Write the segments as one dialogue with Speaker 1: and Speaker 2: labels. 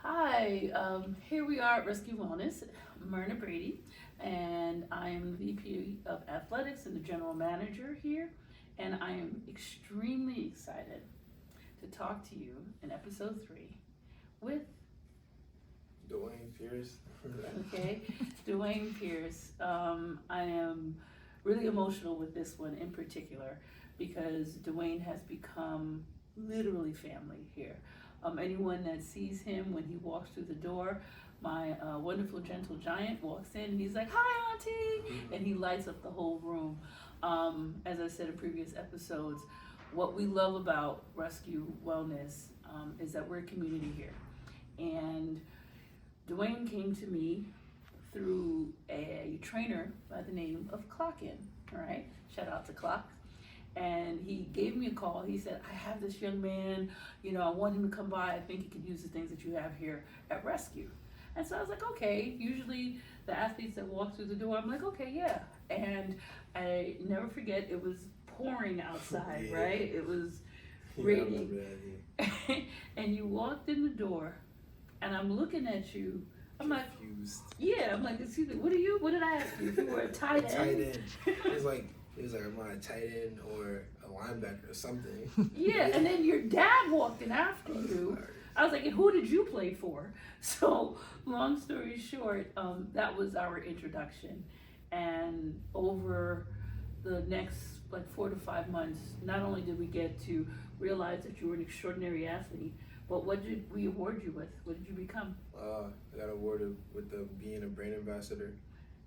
Speaker 1: Hi, here we are at Rescue Wellness, Myrna Brady, and I am the VP of Athletics and the General Manager here, and I am extremely excited to talk to you in episode 3 with,
Speaker 2: Duane Pierce.
Speaker 1: okay, Duane Pierce. I am really emotional with this one in particular because Duane has become literally family here. Anyone that sees him when he walks through the door, my wonderful gentle giant walks in and he's like, "Hi, Auntie," and he lights up the whole room. As I said in previous episodes, what we love about Rescue Wellness is that we're a community here. And Duane came to me through a trainer by the name of Clockin, all right? Shout out to Clock. And he gave me a call. He said, "I have this young man, I want him to come by. I think he could use the things that you have here at Rescue." And so I was like, okay. Usually the athletes that walk through the door, I'm like, okay, yeah. And I never forget, it was pouring outside,
Speaker 2: Yeah.
Speaker 1: right? It was
Speaker 2: Yeah, I
Speaker 1: raining.
Speaker 2: remember that, yeah.
Speaker 1: And you walked in the door, and I'm looking at you. I'm like,
Speaker 2: Confused.
Speaker 1: yeah, I'm like, excuse me, what did I ask you? If you were a tight end?
Speaker 2: Tight end. It was like, am I a tight end or a linebacker or something?
Speaker 1: Yeah, and then your dad walked in after you. I was like, and who did you play for? So, long story short, that was our introduction. And over the next like 4 to 5 months, not only did we get to realize that you were an extraordinary athlete, but what did we award you with? What did you become?
Speaker 2: I got awarded with being a brand ambassador.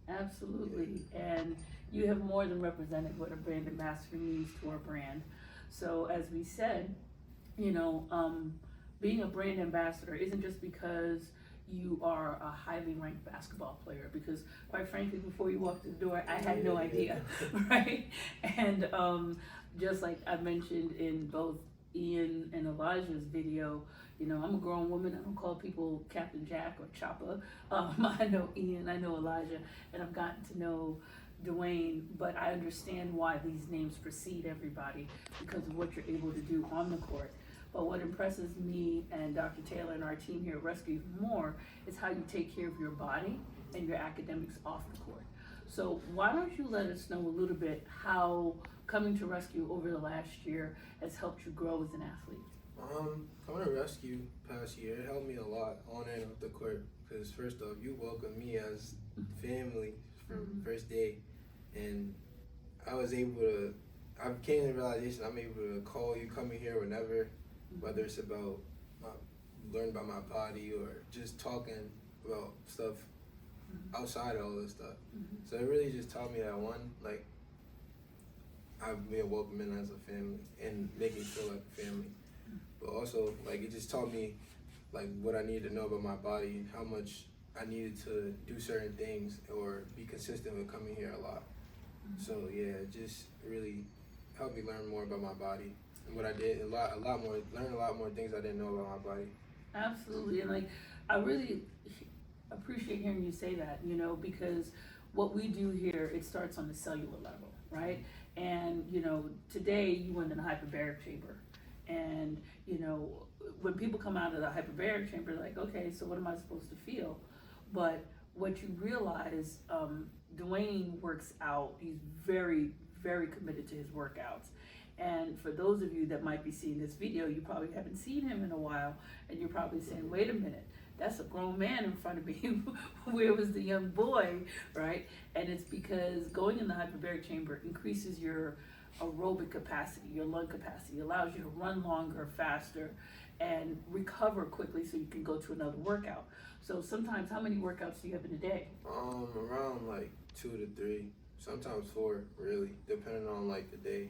Speaker 1: Absolutely. And you have more than represented what a brand ambassador means to our brand. So as we said, being a brand ambassador isn't just because you are a highly ranked basketball player, because quite frankly, before you walked through the door, I had no idea, right? And just like I mentioned in both Ian and Elijah's video, I'm a grown woman. I don't call people Captain Jack or Chopper. I know Ian, I know Elijah, and I've gotten to know Duane, but I understand why these names precede everybody because of what you're able to do on the court. But what impresses me and Dr. Taylor and our team here at Rescue even more is how you take care of your body and your academics off the court. So why don't you let us know a little bit how coming to Rescue over the last year has helped you grow as an athlete?
Speaker 2: Coming to Rescue past year, it helped me a lot on and off the court. Because first off, you welcomed me as family from first day, and I came to the realization I'm able to call you, come in here whenever, whether it's about learning about my body or just talking about stuff outside of all this stuff. So it really just taught me that I've been welcomed in as a family and make me feel like a family. But also, it just taught me, what I needed to know about my body, how much I needed to do certain things or be consistent with coming here a lot. So yeah, it just really helped me learn more about my body and what I did, learn a lot more things I didn't know about my body.
Speaker 1: Absolutely, and I really appreciate hearing you say that, because what we do here, it starts on the cellular level, right? And, today you went in a hyperbaric chamber. And, when people come out of the hyperbaric chamber, they're like, okay, so what am I supposed to feel? But what you realize, Duane works out. He's very, very committed to his workouts. And for those of you that might be seeing this video, you probably haven't seen him in a while, and you're probably saying, wait a minute, that's a grown man in front of me. Where was the young boy, right? And it's because going in the hyperbaric chamber increases your aerobic capacity, your lung capacity, allows you to run longer, faster, and recover quickly so you can go to another workout. So sometimes, how many workouts do you have in a day?
Speaker 2: Around 2 to 3, sometimes 4, really, depending on the day.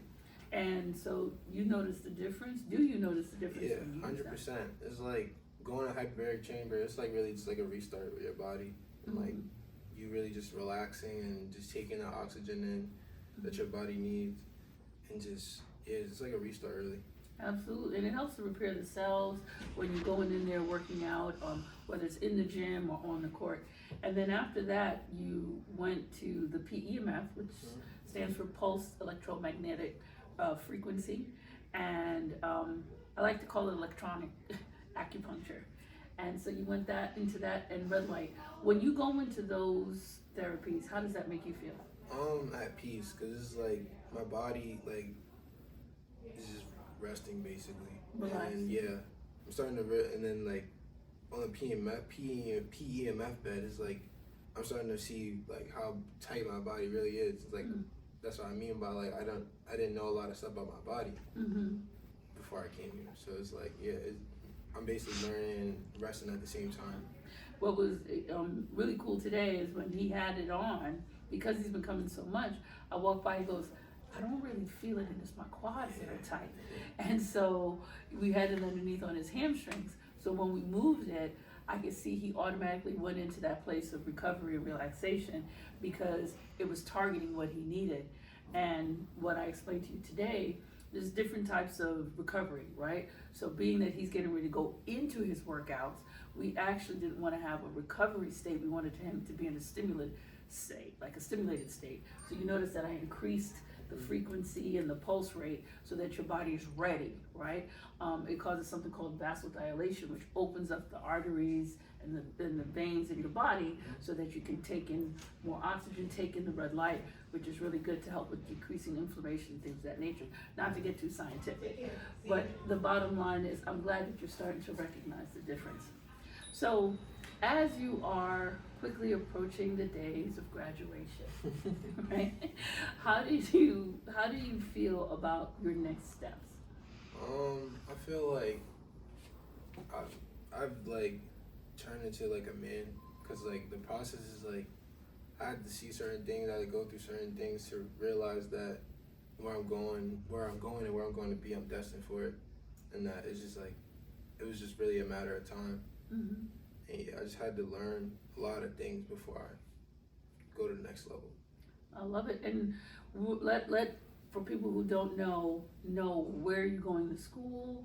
Speaker 1: And so you notice the difference? Do you notice the difference?
Speaker 2: Yeah, 100%. It's like going to hyperbaric chamber, it's really just like a restart with your body. And you really just relaxing and just taking the oxygen in that your body needs. And it's like a restart, really.
Speaker 1: Absolutely, and it helps to repair the cells when you're going in there working out, whether it's in the gym or on the court. And then after that, you went to the PEMF, which stands for Pulse Electromagnetic Frequency, and I like to call it electronic acupuncture. And so you went into that and red light. When you go into those therapies, how does that make you feel?
Speaker 2: At peace, cause it's like my body like is just resting basically,
Speaker 1: Relax.
Speaker 2: and yeah, I'm starting to and then like on the PEMF bed is like I'm starting to see like how tight my body really is. It's like that's what I mean by like I didn't know a lot of stuff about my body before I came here. So it's like yeah, I'm basically learning and resting at the same time.
Speaker 1: What was really cool today is when he had it on, because he's been coming so much, I walked by, he goes, I don't really feel it, and it's my quads that are tight. And so we had it underneath on his hamstrings. So when we moved it, I could see he automatically went into that place of recovery and relaxation because it was targeting what he needed. And what I explained to you today, there's different types of recovery, right? So being that he's getting ready to go into his workouts, we actually didn't want to have a recovery state. We wanted him to be in a stimulant state, like a stimulated state. So you notice that I increased the frequency and the pulse rate so that your body is ready, right? It causes something called vasodilation, which opens up the arteries and the veins in your body so that you can take in more oxygen, take in the red light, which is really good to help with decreasing inflammation, things of that nature. Not to get too scientific, but the bottom line is I'm glad that you're starting to recognize the difference. So as you are quickly approaching the days of graduation, right? How do you feel about your next steps?
Speaker 2: I feel like I've like turned into like a man, cause like the process is like I had to see certain things, I had to go through certain things to realize that where I'm going and where I'm going to be, I'm destined for it, and that it's just like it was just really a matter of time. And yeah, I just had to learn a lot of things before I go to the next level.
Speaker 1: I love it. And let for people who don't know where you're going to school,